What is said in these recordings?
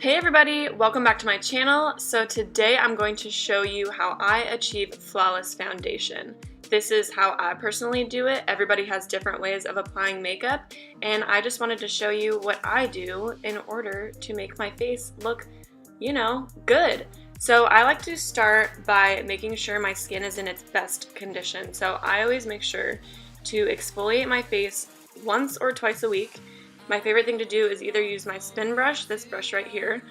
Hey everybody, welcome back to my channel. So today I'm going to show you how I achieve flawless foundation. This is how I personally do it. Everybody has different ways of applying makeup, and I just wanted to show you what I do in order to make my face look, good. So I like to start by making sure my skin is in its best condition. So I always make sure to exfoliate my face once or twice a week. My favorite thing to do is either use my spin brush, this brush right here,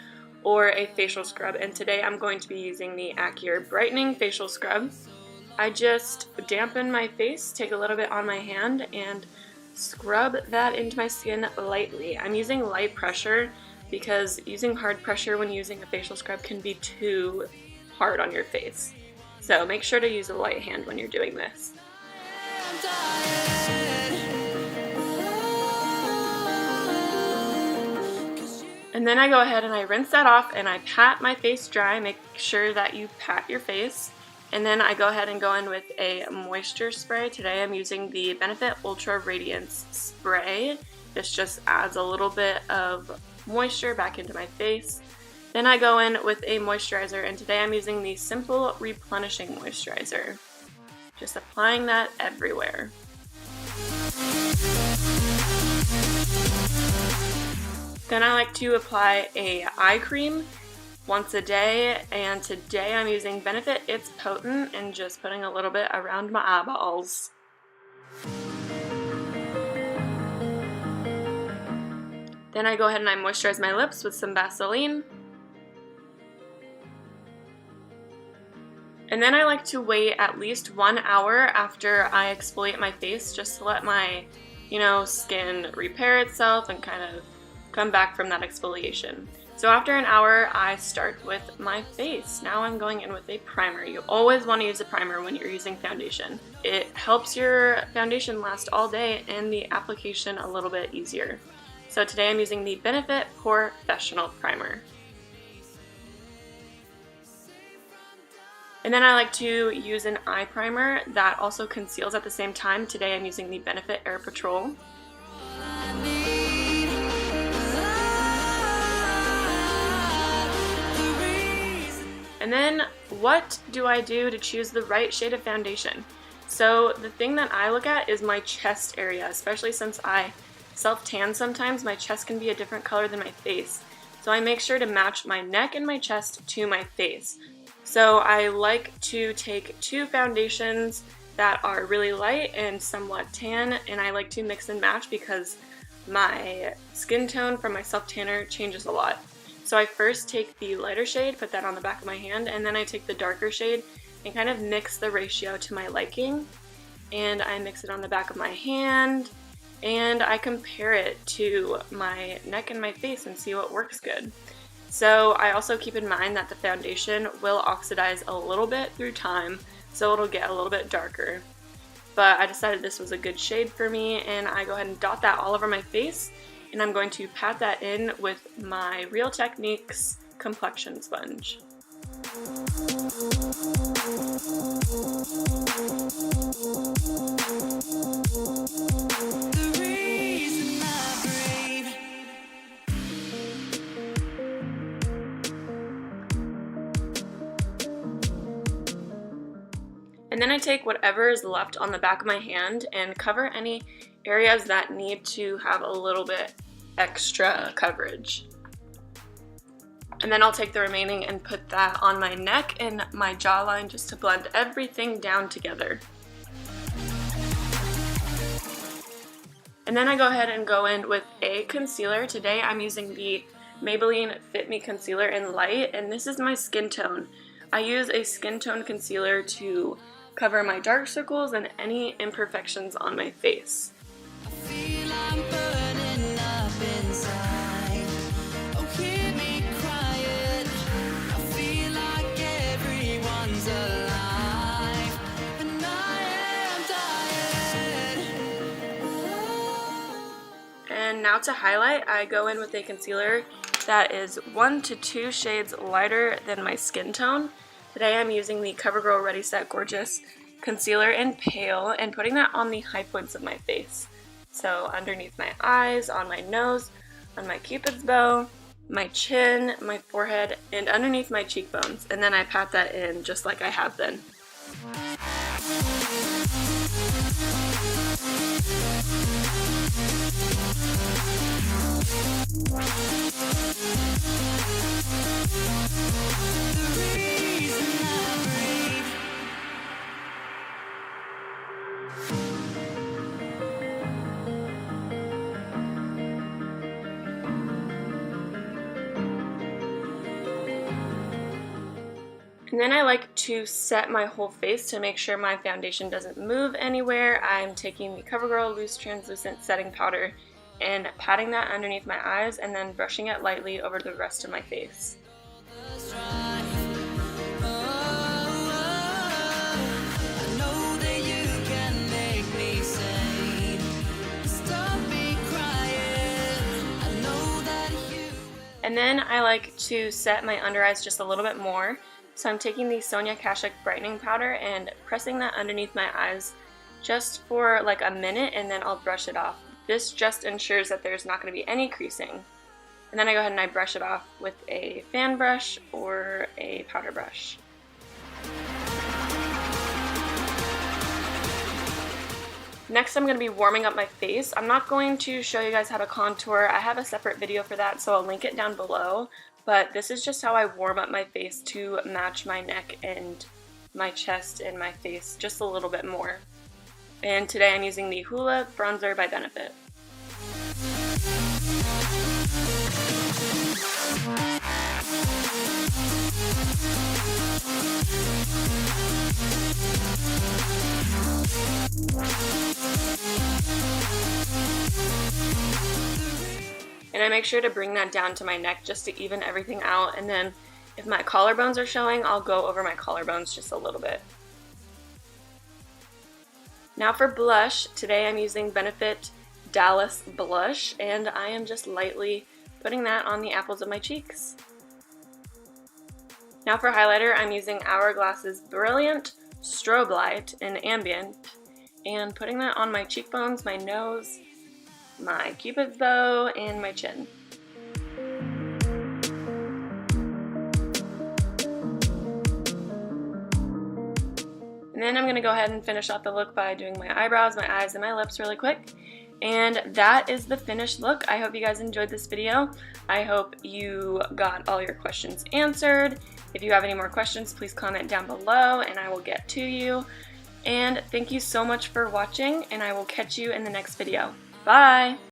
or a facial scrub. And today I'm going to be using the Brightening Facial Scrub. I just dampen my face, take a little bit on my hand, and scrub that into my skin lightly. I'm using light pressure because using hard pressure when using a facial scrub can be too hard on your face. So make sure to use a light hand when you're doing this. And then I go ahead and I rinse that off and I pat my face dry. Make sure that you pat your face. And then I go ahead and go in with a moisture spray. Today I'm using the Benefit Ultra Radiance Spray. This just adds a little bit of moisture back into my face. Then I go in with a moisturizer, and today I'm using the Simple Replenishing Moisturizer. Just applying that everywhere. Then I like to apply a eye cream once a day, and today I'm using Benefit It's Potent and just putting a little bit around my eyeballs. Then I go ahead and I moisturize my lips with some Vaseline. And then I like to wait at least 1 hour after I exfoliate my face just to let my, skin repair itself and kind of come back from that exfoliation. So after an hour, I start with my face. Now I'm going in with a primer. You always want to use a primer when you're using foundation. It helps your foundation last all day and the application a little bit easier. So today I'm using the Benefit Professional Primer. And then I like to use an eye primer that also conceals at the same time. Today I'm using the Benefit Air Patrol. And then what do I do to choose the right shade of foundation? So the thing that I look at is my chest area, especially since I self-tan sometimes. My chest can be a different color than my face. So I make sure to match my neck and my chest to my face. So I like to take two foundations that are really light and somewhat tan, and I like to mix and match because my skin tone from my self-tanner changes a lot. So I first take the lighter shade, put that on the back of my hand, and then I take the darker shade and kind of mix the ratio to my liking. And I mix it on the back of my hand, and I compare it to my neck and my face and see what works good. So I also keep in mind that the foundation will oxidize a little bit through time, so it'll get a little bit darker. But I decided this was a good shade for me, and I go ahead and dot that all over my face. And I'm going to pat that in with my Real Techniques complexion sponge. And then I take whatever is left on the back of my hand and cover any areas that need to have a little bit extra coverage. And then I'll take the remaining and put that on my neck and my jawline just to blend everything down together. And then I go ahead and go in with a concealer. Today I'm using the Maybelline Fit Me Concealer in Light, and this is my skin tone. I use a skin tone concealer to cover my dark circles and any imperfections on my face. And now to highlight, I go in with a concealer that is 1 to 2 shades lighter than my skin tone. Today I'm using the CoverGirl Ready Set Gorgeous Concealer in Pale and putting that on the high points of my face. So underneath my eyes, on my nose, on my cupid's bow, my chin, my forehead, and underneath my cheekbones, and then I pat that in just like I have been. And then I like to set my whole face to make sure my foundation doesn't move anywhere. I'm taking the CoverGirl Loose Translucent Setting Powder and patting that underneath my eyes and then brushing it lightly over the rest of my face. And then I like to set my under eyes just a little bit more. So I'm taking the Sonia Kashuk Brightening Powder and pressing that underneath my eyes just for like a minute, and then I'll brush it off. This just ensures that there's not going to be any creasing. And then I go ahead and I brush it off with a fan brush or a powder brush. Next, I'm going to be warming up my face. I'm not going to show you guys how to contour. I have a separate video for that, so I'll link it down below. But this is just how I warm up my face to match my neck and my chest and my face just a little bit more. And today I'm using the Hoola Bronzer by Benefit. And I make sure to bring that down to my neck just to even everything out, and then if my collarbones are showing, I'll go over my collarbones just a little bit. Now for blush, today I'm using Benefit Dallas Blush, and I am just lightly putting that on the apples of my cheeks. Now for highlighter, I'm using Hourglass's Brilliant Strobe Light in Ambient, and putting that on my cheekbones, my nose, my cupid's bow, and my chin. And then I'm going to go ahead and finish off the look by doing my eyebrows, my eyes, and my lips really quick. And that is the finished look. I hope you guys enjoyed this video. I hope you got all your questions answered. If you have any more questions, please comment down below and I will get to you. And thank you so much for watching, and I will catch you in the next video. Bye!